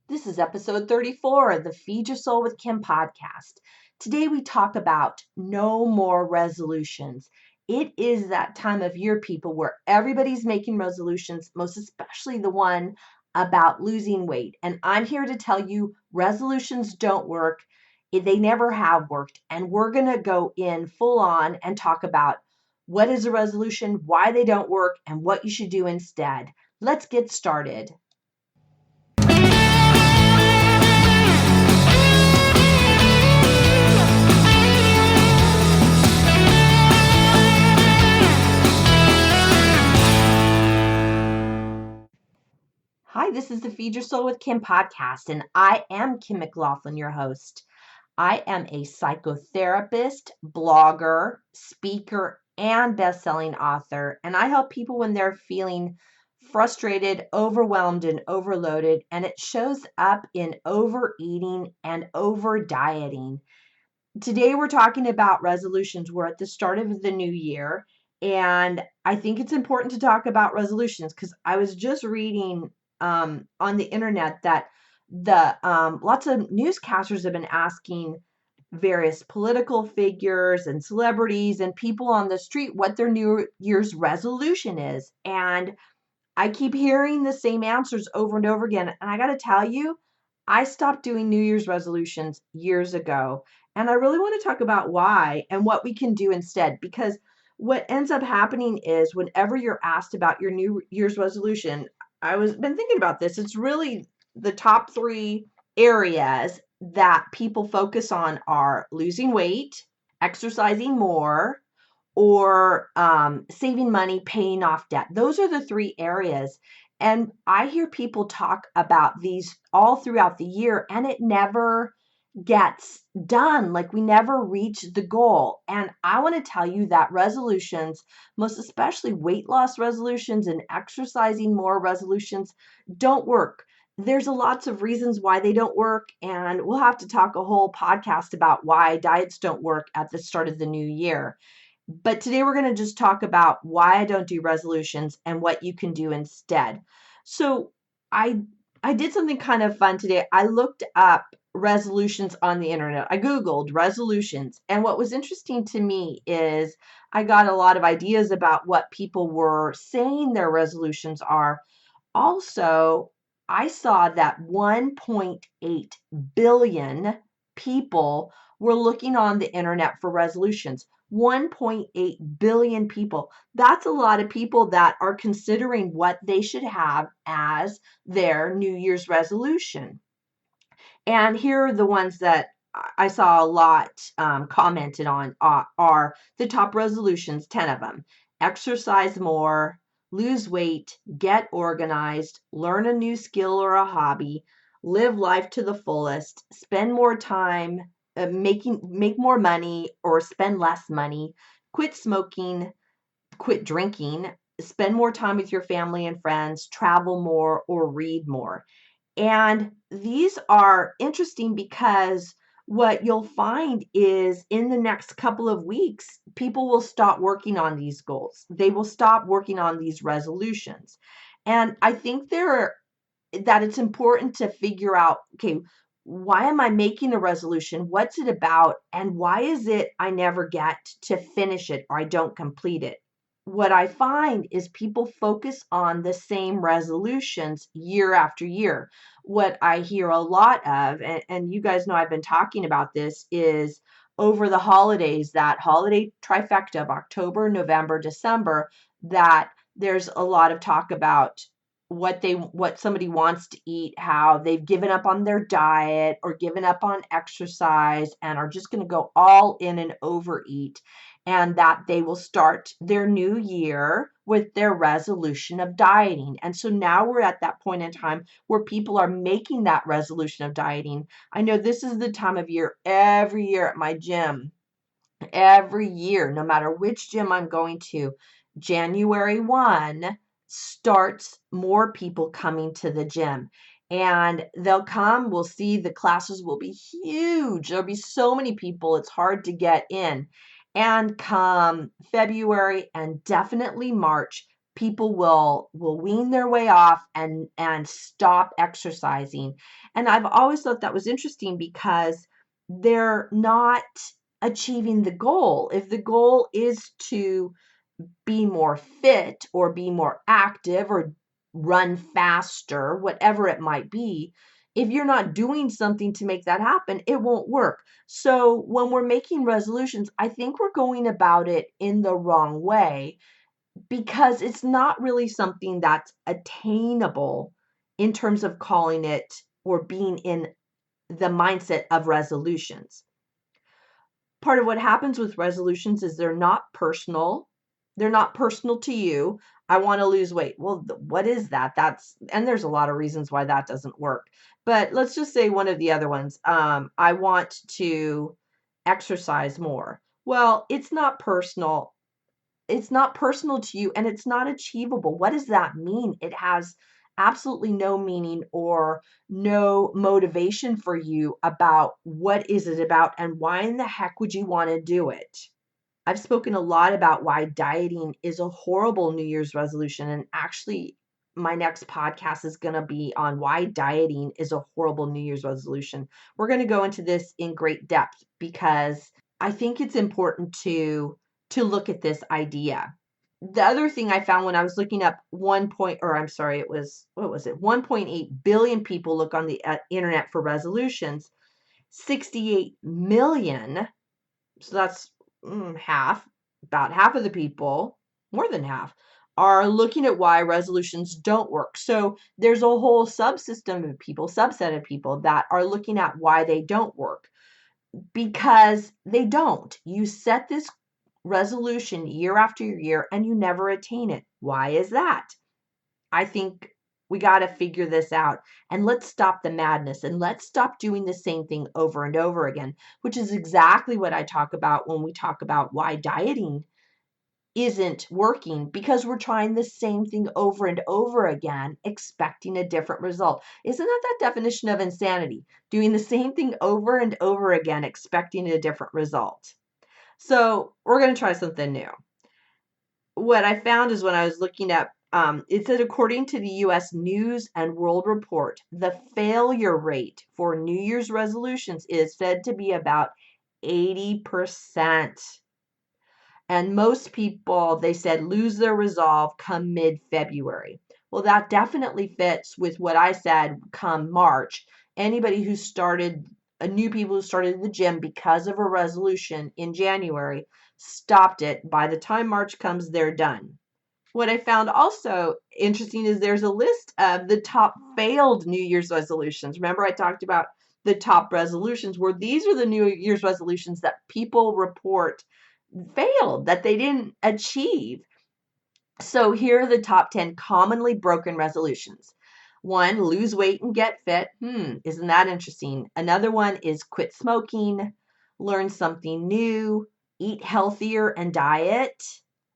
This is episode 34 of the Feed Your Soul with Kim podcast. Today we talk about no more resolutions. It is that time of year, people, where everybody's making resolutions, most especially the one about losing weight. And I'm here to tell you resolutions don't work. They never have worked. And we're going to go in full on and talk about what is a resolution, why they don't work, and what you should do instead. Let's get started. Hi, this is the Feed Your Soul with Kim podcast, and I am Kim McLaughlin, your host. I am a psychotherapist, blogger, speaker, and best-selling author, and I help people when they're feeling frustrated, overwhelmed, and overloaded, and it shows up in overeating and over dieting. Today we're talking about resolutions. We're at the start of the new year, and I think it's important to talk about resolutions because I was just reading on the internet that the lots of newscasters have been asking various political figures and celebrities and people on the street what their New Year's resolution is. And I keep hearing the same answers over and over again. And I got to tell you, I stopped doing New Year's resolutions years ago. And I really want to talk about why and what we can do instead. Because what ends up happening is whenever you're asked about your New Year's resolution, been thinking about this. It's really the top three areas that people focus on are losing weight, exercising more, or saving money, paying off debt. Those are the three areas. And I hear people talk about these all throughout the year, and it never gets done. Like we never reach the goal. And I want to tell you that resolutions, most especially weight loss resolutions and exercising more resolutions, don't work. There's a lots of reasons why they don't work, and we'll have to talk a whole podcast about why diets don't work at the start of the new year. But today we're going to just talk about why I don't do resolutions and what you can do instead. So I I did something kind of fun today. I looked up resolutions on the internet. I Googled resolutions. And what was interesting to me is I got a lot of ideas about what people were saying their resolutions are. Also, I saw that 1.8 billion people were looking on the internet for resolutions. 1.8 billion people. That's a lot of people that are considering what they should have as their New Year's resolution. And here are the ones that I saw a lot commented on are the top resolutions, 10 of them. Exercise more, lose weight, get organized, learn a new skill or a hobby, live life to the fullest, spend more time make more money or spend less money, quit smoking, quit drinking, spend more time with your family and friends, travel more, or read more. And these are interesting because what you'll find is in the next couple of weeks, people will stop working on these goals. They will stop working on these resolutions. And I think that it's important to figure out, okay, why am I making a resolution? What's it about? And why is it I never get to finish it or I don't complete it? What I find is people focus on the same resolutions year after year. What I hear a lot of, and you guys know I've been talking about this, is over the holidays, that holiday trifecta of October, November, December, that there's a lot of talk about what somebody wants to eat, how they've given up on their diet or given up on exercise and are just going to go all in and overeat, and that they will start their new year with their resolution of dieting. And so now we're at that point in time where people are making that resolution of dieting. I know this is the time of year every year at my gym, every year, no matter which gym I'm going to, January 1 starts more people coming to the gym. And they'll come, we'll see the classes will be huge. There'll be so many people, it's hard to get in. And come February and definitely March, people will wean their way off and stop exercising. And I've always thought that was interesting because they're not achieving the goal. If the goal is to be more fit or be more active or run faster, whatever it might be, if you're not doing something to make that happen, it won't work. So when we're making resolutions, I think we're going about it in the wrong way because it's not really something that's attainable in terms of calling it or being in the mindset of resolutions. Part of what happens with resolutions is they're not personal. They're not personal to you. I want to lose weight. Well, what is that? And there's a lot of reasons why that doesn't work. But let's just say one of the other ones. I want to exercise more. Well, it's not personal to you and it's not achievable. What does that mean? It has absolutely no meaning or no motivation for you about what is it about and why in the heck would you want to do it. I've spoken a lot about why dieting is a horrible New Year's resolution, and actually my next podcast is going to be on why dieting is a horrible New Year's resolution. We're going to go into this in great depth because I think it's important to look at this idea. The other thing I found when I was looking up it was, what was it? 1.8 billion people look on the internet for resolutions. 68 million, so that's about half of the people, more than half, are looking at why resolutions don't work. So there's a whole subset of people that are looking at why they don't work. Because they don't. You set this resolution year after year and you never attain it. Why is that? I think we got to figure this out and let's stop the madness and let's stop doing the same thing over and over again, which is exactly what I talk about when we talk about why dieting isn't working, because we're trying the same thing over and over again, expecting a different result. Isn't that definition of insanity? Doing the same thing over and over again, expecting a different result. So we're going to try something new. What I found is when I was looking up, it said according to the U.S. News and World Report, the failure rate for New Year's resolutions is said to be about 80%. And most people, they said, lose their resolve come mid-February. Well, that definitely fits with what I said come March. Anybody who started, new people who started the gym because of a resolution in January, stopped it. By the time March comes, they're done. What I found also interesting is there's a list of the top failed New Year's resolutions. Remember, I talked about the top resolutions, where these are the New Year's resolutions that people report failed, that they didn't achieve. So here are the top 10 commonly broken resolutions. 1, lose weight and get fit. Isn't that interesting? Another one is quit smoking, learn something new, eat healthier and diet.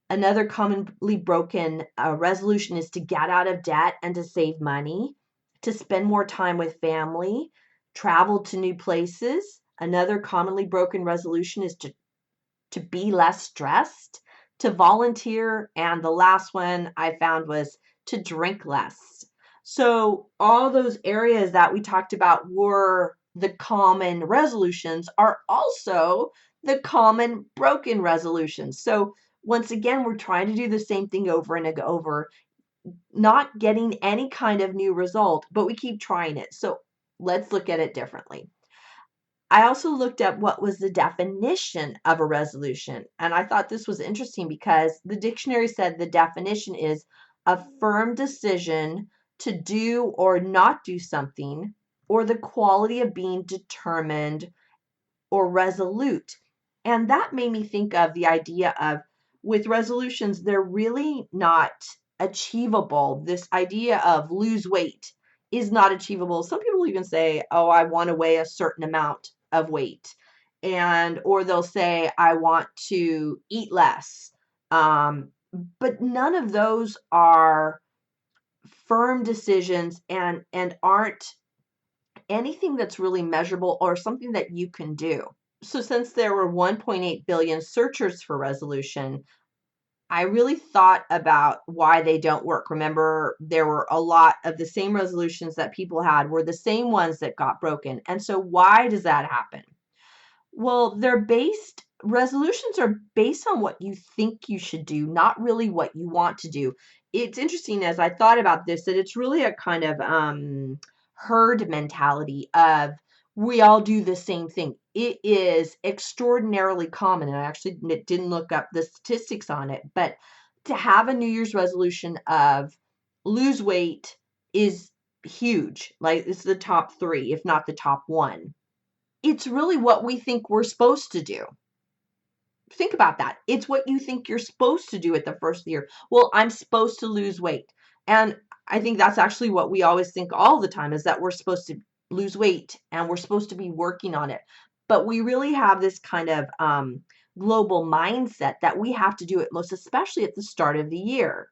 Another commonly broken resolution is to get out of debt and to save money, to spend more time with family, travel to new places. Another commonly broken resolution is to be less stressed, to volunteer, and the last one I found was to drink less. So all those areas that we talked about were the common resolutions are also the common broken resolutions. So once again, we're trying to do the same thing over and over, not getting any kind of new result, but we keep trying it. So let's look at it differently. I also looked at what was the definition of a resolution, and I thought this was interesting because the dictionary said the definition is a firm decision to do or not do something, or the quality of being determined or resolute. And that made me think of the idea of, with resolutions, they're really not achievable. This idea of lose weight is not achievable. Some people even say, oh, I want to weigh a certain amount of weight. Or they'll say, I want to eat less. But none of those are firm decisions and aren't anything that's really measurable or something that you can do. So since there were 1.8 billion searchers for resolution, I really thought about why they don't work. Remember, there were a lot of the same resolutions that people had were the same ones that got broken. And so why does that happen? Well, resolutions are based on what you think you should do, not really what you want to do. It's interesting as I thought about this that it's really a kind of herd mentality of we all do the same thing. It is extraordinarily common, and I actually didn't look up the statistics on it, but to have a New Year's resolution of lose weight is huge. Like it's the top three, if not the top one. It's really what we think we're supposed to do. Think about that. It's what you think you're supposed to do at the first of the year. Well, I'm supposed to lose weight. And I think that's actually what we always think all the time is that we're supposed to lose weight and we're supposed to be working on it. But we really have this kind of global mindset that we have to do it, most especially at the start of the year.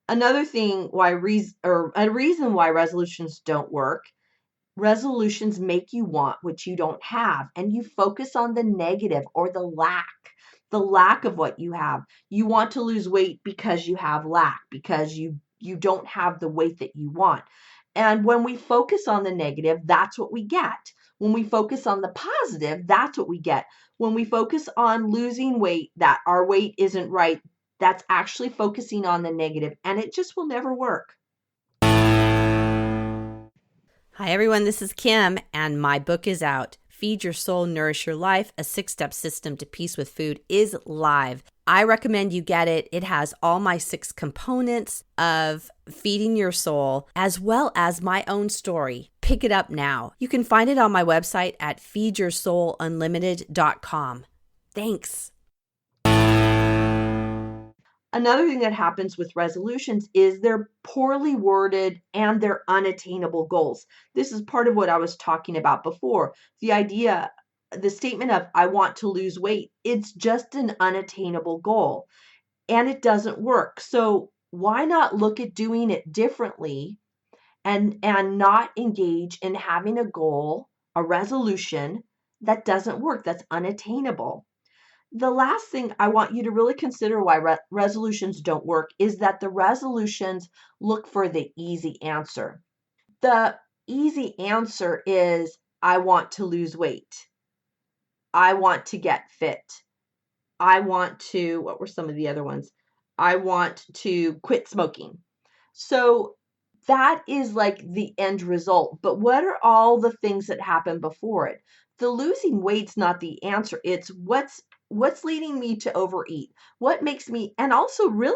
Another thing a reason why resolutions don't work. Resolutions make you want what you don't have, and you focus on the negative or the lack of what you have. You want to lose weight because you have lack, because you don't have the weight that you want. And when we focus on the negative, that's what we get. When we focus on the positive, that's what we get. When we focus on losing weight, that our weight isn't right, that's actually focusing on the negative, and it just will never work. Hi, everyone. This is Kim, and my book is out. Feed Your Soul, Nourish Your Life, a 6-step system to peace with food is live. I recommend you get it. It has all my 6 components of feeding your soul, as well as my own story. Pick it up now. You can find it on my website at feedyoursoulunlimited.com. Thanks. Another thing that happens with resolutions is they're poorly worded and they're unattainable goals. This is part of what I was talking about before. The statement of, I want to lose weight, it's just an unattainable goal and it doesn't work. So why not look at doing it differently and not engage in having a goal, a resolution that doesn't work, that's unattainable? The last thing I want you to really consider why resolutions don't work is that the resolutions look for the easy answer. The easy answer is, I want to lose weight. I want to get fit. What were some of the other ones? I want to quit smoking. So that is like the end result. But what are all the things that happen before it? The losing weight's not the answer. It's what's leading me to overeat? What makes me, and also really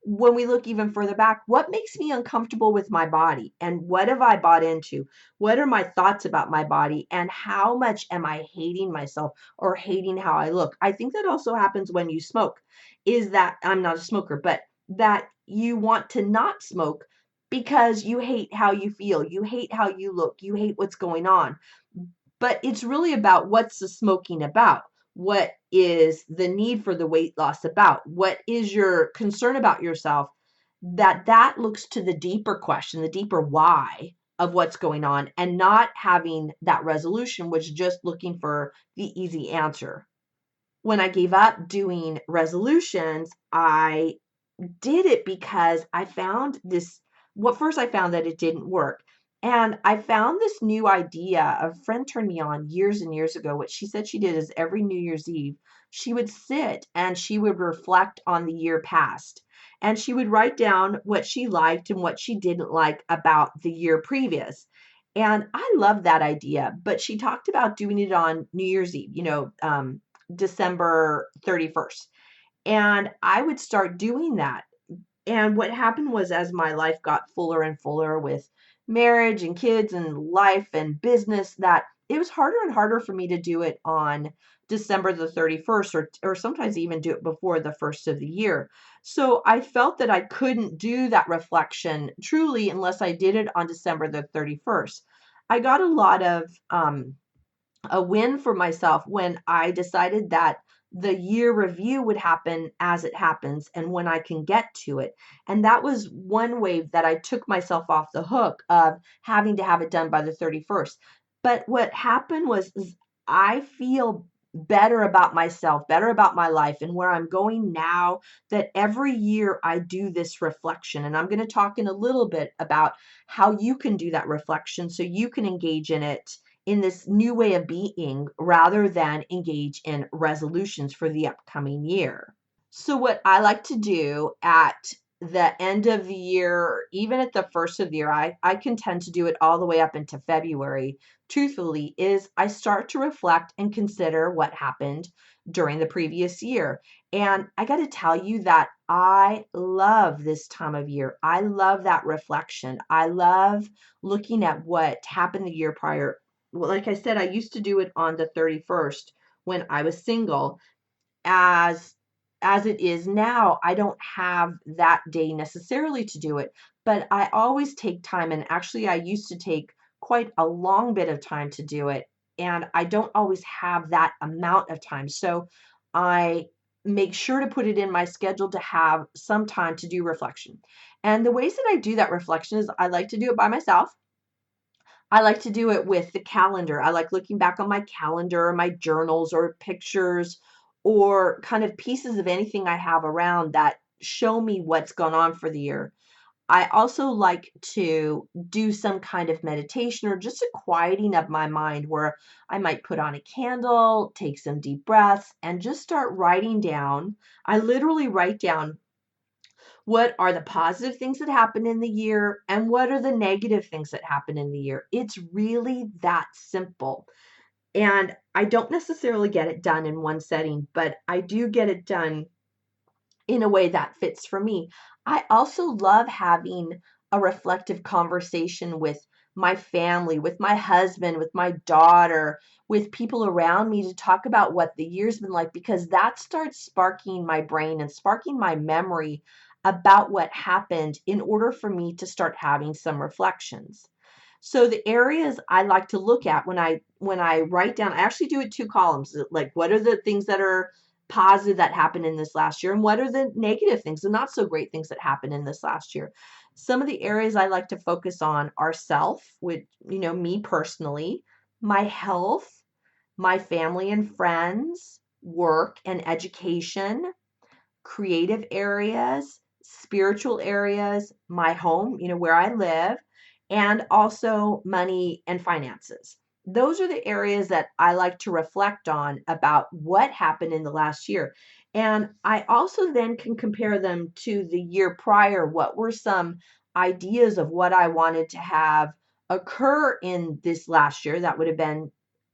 when we look even further back, what makes me uncomfortable with my body? And what have I bought into? What are my thoughts about my body? And how much am I hating myself or hating how I look? I think that also happens when you smoke, is that I'm not a smoker, but that you want to not smoke because you hate how you feel, you hate how you look, you hate what's going on. But it's really about what's the smoking about? What is the need for the weight loss about? What is your concern about yourself? That looks to the deeper question, the deeper why of what's going on, and not having that resolution, which is just looking for the easy answer. When I gave up doing resolutions, I did it because I found this. Well, first I found that it didn't work. And I found this new idea. A friend turned me on years and years ago. What she said she did is every New Year's Eve, she would sit and she would reflect on the year past. And she would write down what she liked and what she didn't like about the year previous. And I love that idea. But she talked about doing it on New Year's Eve, December 31st. And I would start doing that. And what happened was, as my life got fuller and fuller with marriage and kids and life and business, that it was harder and harder for me to do it on December the 31st or sometimes even do it before the first of the year. So I felt that I couldn't do that reflection truly unless I did it on December the 31st. I got a lot of a win for myself when I decided that the year review would happen as it happens and when I can get to it. And that was one way that I took myself off the hook of having to have it done by the 31st. But what happened was I feel better about myself, better about my life, and where I'm going now, that every year I do this reflection. And I'm going to talk in a little bit about how you can do that reflection so you can engage in it in this new way of being rather than engage in resolutions for the upcoming year. So, what I like to do at the end of the year, even at the first of the year, I can tend to do it all the way up into February, truthfully, is I start to reflect and consider what happened during the previous year. And I got to tell you that I love this time of year. I love that reflection. I love looking at what happened the year prior. Well, like I said, I used to do it on the 31st when I was single. As it is now, I don't have that day necessarily to do it, but I always take time, and actually I used to take quite a long bit of time to do it, and I don't always have that amount of time. So I make sure to put it in my schedule to have some time to do reflection. And the ways that I do that reflection is I like to do it by myself. I like to do it with the calendar. I like looking back on my calendar, my journals, or pictures, or kind of pieces of anything I have around that show me what's gone on for the year. I also like to do some kind of meditation or just a quieting of my mind where I might put on a candle, take some deep breaths, and just start writing down. I literally write down what are the positive things that happen in the year and what are the negative things that happen in the year. It's really that simple. And I don't necessarily get it done in one setting, but I do get it done in a way that fits for me. I also love having a reflective conversation with my family, with my husband, with my daughter, with people around me to talk about what the year's been like, because that starts sparking my brain and sparking my memory about what happened in order for me to start having some reflections. So the areas I like to look at when I write down, I actually do it two columns. Like, what are the things that are positive that happened in this last year, and what are the negative things, the not so great things that happened in this last year? Some of the areas I like to focus on are self, with me personally, my health, my family and friends, work and education, creative areas, spiritual areas, my home, where I live, and also money and finances. Those are the areas that I like to reflect on about what happened in the last year. And I also then can compare them to the year prior. What were some ideas of what I wanted to have occur in this last year? That would have been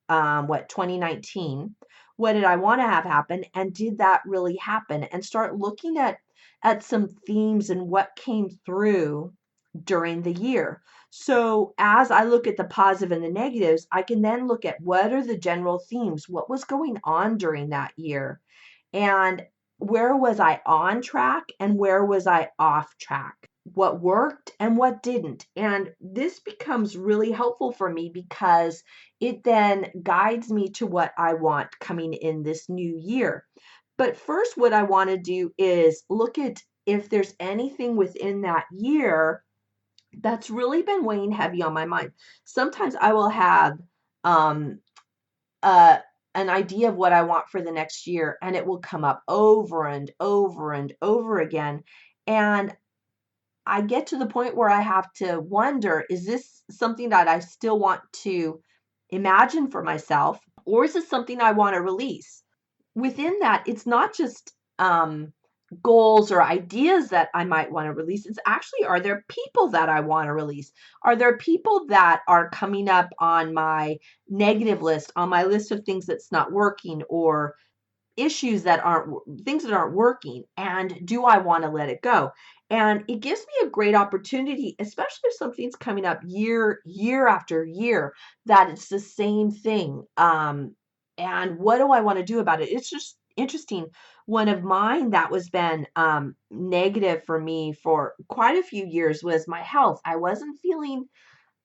2019. What did I want to have happen, and did that really happen? And start looking at some themes and what came through during the year. So as I look at the positive and the negatives, I can then look at what are the general themes, what was going on during that year, and where was I on track and where was I off track? What worked and what didn't. And this becomes really helpful for me because it then guides me to what I want coming in this new year. But first, what I want to do is look at if there's anything within that year that's really been weighing heavy on my mind. Sometimes I will have um, uh, an idea of what I want for the next year, and it will come up over and over and over again. And I get to the point where I have to wonder, is this something that I still want to imagine for myself, or is this something I want to release? Within that, it's not just goals or ideas that I might want to release. It's actually, are there people that I want to release? Are there people that are coming up on my negative list, on my list of things that's not working, or issues that aren't things that aren't working, and do I want to let it go? And it gives me a great opportunity, especially if something's coming up year after year, that it's the same thing. And what do I want to do about it? It's just interesting. One of mine that was been negative for me for quite a few years was my health. I wasn't feeling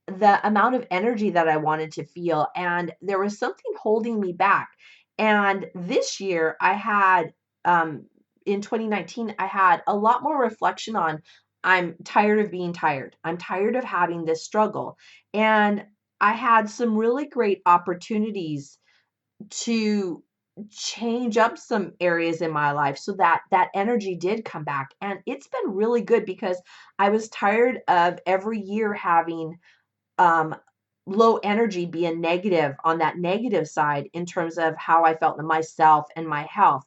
the amount of energy that I wanted to feel, and there was something holding me back. And this year, in 2019, I had a lot more reflection on I'm tired of being tired. I'm tired of having this struggle. And I had some really great opportunities to change up some areas in my life so that that energy did come back. And it's been really good because I was tired of every year having um, low energy be a negative on that negative side in terms of how I felt in myself and my health.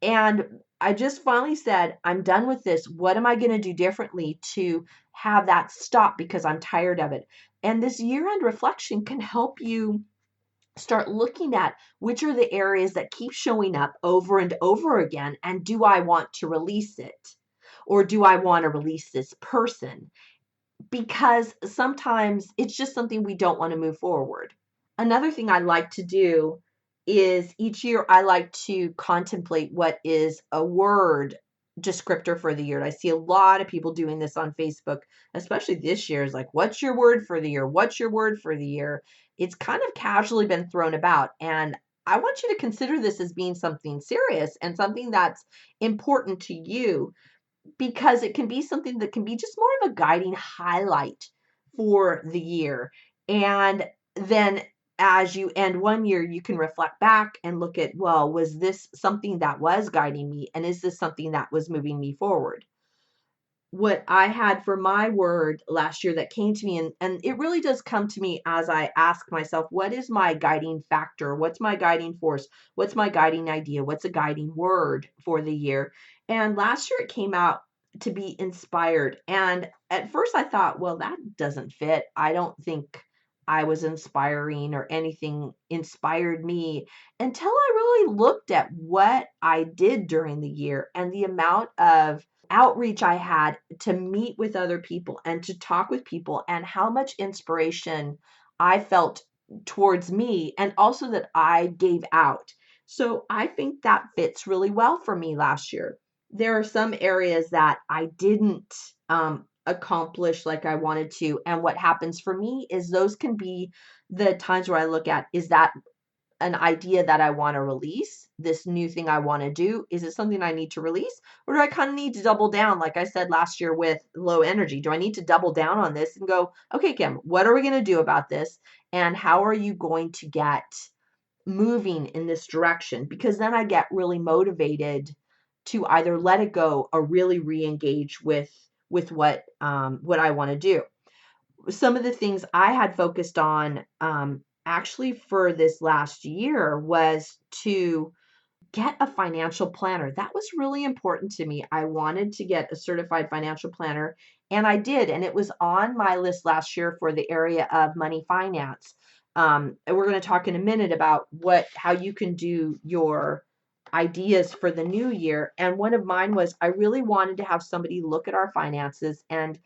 And I just finally said, I'm done with this. What am I going to do differently to have that stop because I'm tired of it? And this year end reflection can help you start looking at which are the areas that keep showing up over and over again. And do I want to release it? Or do I want to release this person? Because sometimes it's just something we don't want to move forward. Another thing I like to do is each year I like to contemplate what is a word descriptor for the year. And I see a lot of people doing this on Facebook, especially this year, is like, what's your word for the year? What's your word for the year? It's kind of casually been thrown about. And I want you to consider this as being something serious and something that's important to you, because it can be something that can be just more of a guiding highlight for the year. And then as you end one year, you can reflect back and look at, well, was this something that was guiding me? And is this something that was moving me forward? What I had for my word last year that came to me, and it really does come to me as I ask myself, what is my guiding factor? What's my guiding force? What's my guiding idea? What's a guiding word for the year? And last year it came out to be inspired. And at first I thought, well, that doesn't fit. I don't think I was inspiring or anything inspired me, until I really looked at what I did during the year and the amount of outreach I had to meet with other people and to talk with people, and how much inspiration I felt towards me and also that I gave out. So I think that fits really well for me last year. There are some areas that I didn't accomplish like I wanted to. And what happens for me is those can be the times where I look at, is that an idea that I want to release, this new thing I want to do? Is it something I need to release? Or do I kind of need to double down? Like I said last year with low energy, do I need to double down on this and go, okay, Kim, what are we going to do about this? And how are you going to get moving in this direction? Because then I get really motivated to either let it go or really re-engage with what I want to do. Some of the things I had focused on actually for this last year was to get a financial planner. That was really important to me. I wanted to get a certified financial planner, and I did. And it was on my list last year for the area of money finance. And we're going to talk in a minute about how you can do your ideas for the new year. And one of mine was, I really wanted to have somebody look at our finances and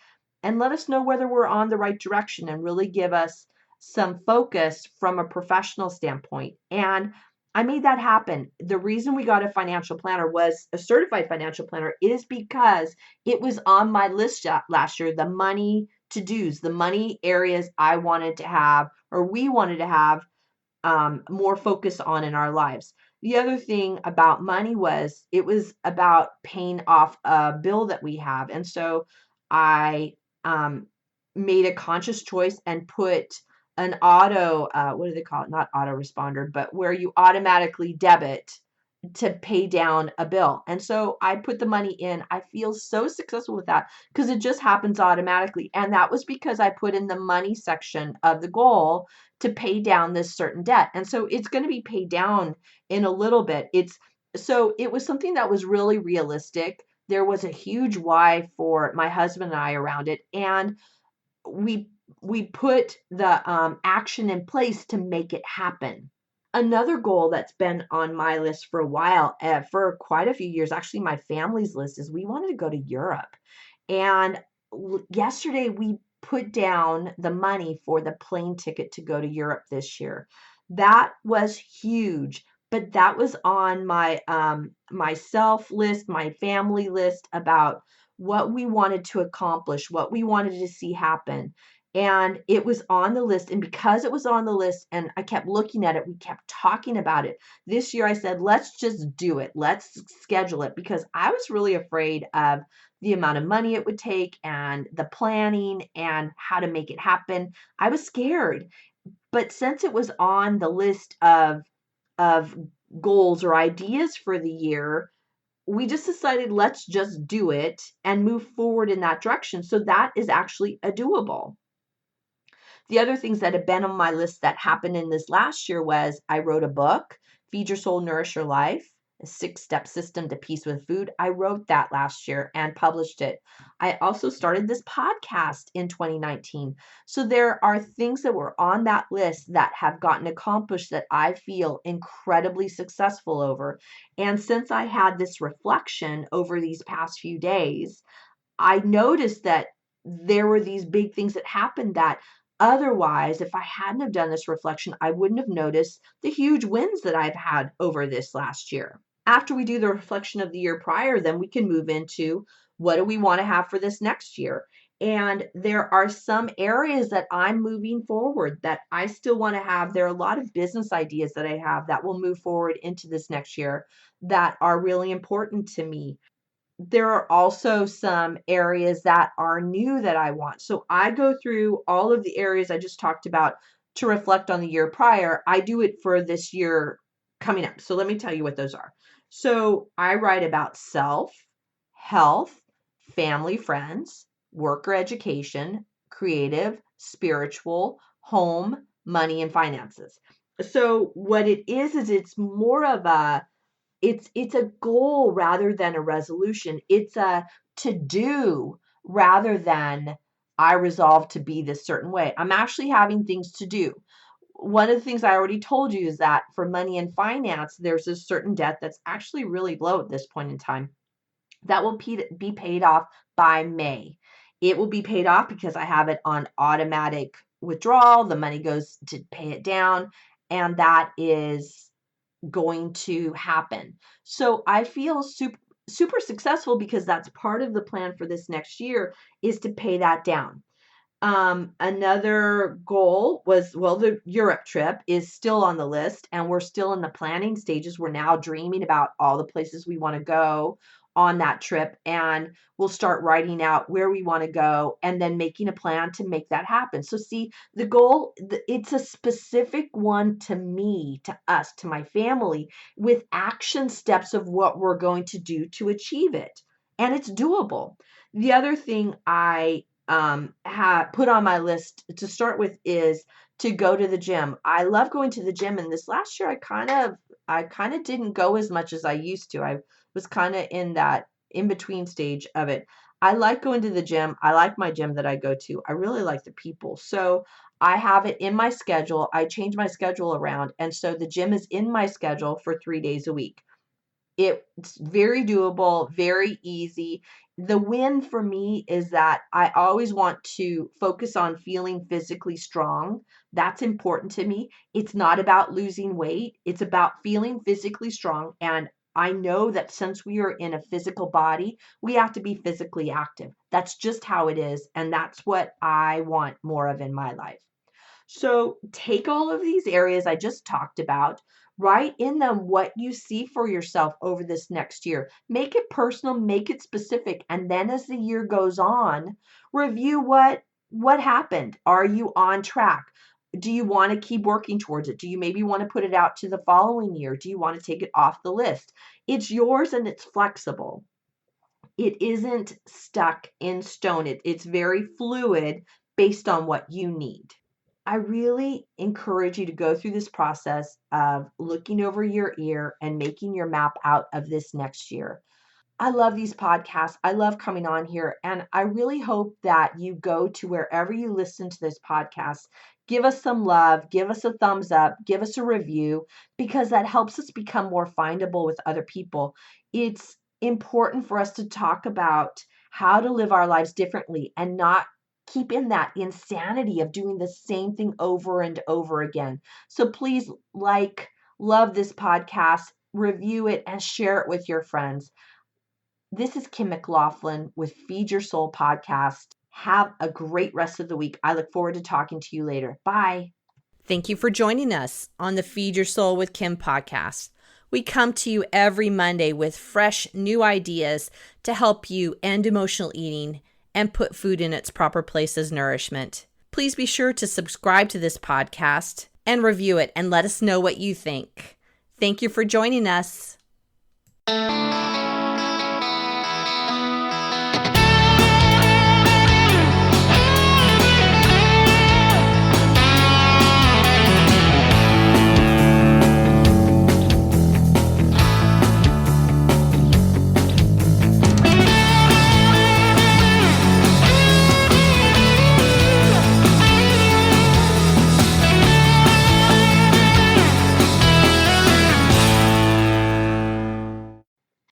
let us know whether we're on the right direction and really give us some focus from a professional standpoint. And I made that happen. The reason we got a financial planner, was a certified financial planner, is because it was on my list last year, the money to dos, the money areas I wanted to have, or we wanted to have more focus on in our lives. The other thing about money was, it was about paying off a bill that we have. And so I um, made a conscious choice and put an what do they call it? Not autoresponder, but where you automatically debit to pay down a bill. And so I put the money in. I feel so successful with that because it just happens automatically. And that was because I put in the money section of the goal to pay down this certain debt. And so it's going to be paid down in a little bit. So it was something that was really realistic. There was a huge why for my husband and I around it. And we we put the action in place to make it happen. Another goal that's been on my list for a while, for quite a few years, actually my family's list, is we wanted to go to Europe. And yesterday we put down the money for the plane ticket to go to Europe this year. That was huge, but that was on my myself list, my family list, about what we wanted to accomplish, what we wanted to see happen. And it was on the list. And because it was on the list and I kept looking at it, we kept talking about it. This year I said, let's just do it. Let's schedule it, because I was really afraid of the amount of money it would take and the planning and how to make it happen. I was scared. But since it was on the list of goals or ideas for the year, we just decided let's just do it and move forward in that direction. So that is actually a doable. The other things that have been on my list that happened in this last year was I wrote a book, Feed Your Soul, Nourish Your Life, a 6-step system to peace with food. I wrote that last year and published it. I also started this podcast in 2019. So there are things that were on that list that have gotten accomplished that I feel incredibly successful over. And since I had this reflection over these past few days, I noticed that there were these big things that happened that otherwise, if I hadn't have done this reflection, I wouldn't have noticed the huge wins that I've had over this last year. After we do the reflection of the year prior, then we can move into what do we want to have for this next year. And there are some areas that I'm moving forward that I still want to have. There are a lot of business ideas that I have that will move forward into this next year that are really important to me. There are also some areas that are new that I want. So I go through all of the areas I just talked about to reflect on the year prior. I do it for this year coming up. So let me tell you what those are. So I write about self, health, family, friends, work or education, creative, spiritual, home, money, and finances. So what it is it's more of a it's a goal rather than a resolution. It's a to do rather than I resolve to be this certain way. I'm actually having things to do. One of the things I already told you is that for money and finance, there's a certain debt that's actually really low at this point in time that will be paid off by May. It will be paid off because I have it on automatic withdrawal. The money goes to pay it down, and that is going to happen. So I feel super successful because that's part of the plan for this next year is to pay that down. Another goal was, well, the Europe trip is still on the list and we're still in the planning stages. We're now dreaming about all the places we want to go on that trip, and we'll start writing out where we want to go and then making a plan to make that happen. So see, the goal, it's a specific one to me, to us, to my family, with action steps of what we're going to do to achieve it. And it's doable. The other thing I have put on my list to start with is to go to the gym. I love going to the gym, and this last year I kind of didn't go as much as I used to. I was kind of in that in between stage of it. I like going to the gym. I like my gym that I go to. I really like the people. So I have it in my schedule. I change my schedule around, and so the gym is in my schedule for 3 days a week. It's very doable, very easy. The win for me is that I always want to focus on feeling physically strong. That's important to me. It's not about losing weight, it's about feeling physically strong. And I know that since we are in a physical body, we have to be physically active. That's just how it is. And that's what I want more of in my life. So take all of these areas I just talked about, write in them what you see for yourself over this next year. Make it personal, make it specific, and then as the year goes on, review what happened. Are you on track? Do you want to keep working towards it? Do you maybe want to put it out to the following year? Do you want to take it off the list? It's yours and it's flexible. It isn't stuck in stone. It's very fluid based on what you need. I really encourage you to go through this process of looking over your ear and making your map out of this next year. I love these podcasts. I love coming on here. And I really hope that you go to wherever you listen to this podcast. Give us some love, give us a thumbs up, give us a review, because that helps us become more findable with other people. It's important for us to talk about how to live our lives differently and not keep in that insanity of doing the same thing over and over again. So please love this podcast, review it, and share it with your friends. This is Kim McLaughlin with Feed Your Soul podcast. Have a great rest of the week. I look forward to talking to you later. Bye. Thank you for joining us on the Feed Your Soul with Kim podcast. We come to you every Monday with fresh new ideas to help you end emotional eating and put food in its proper place as nourishment. Please be sure to subscribe to this podcast and review it and let us know what you think. Thank you for joining us.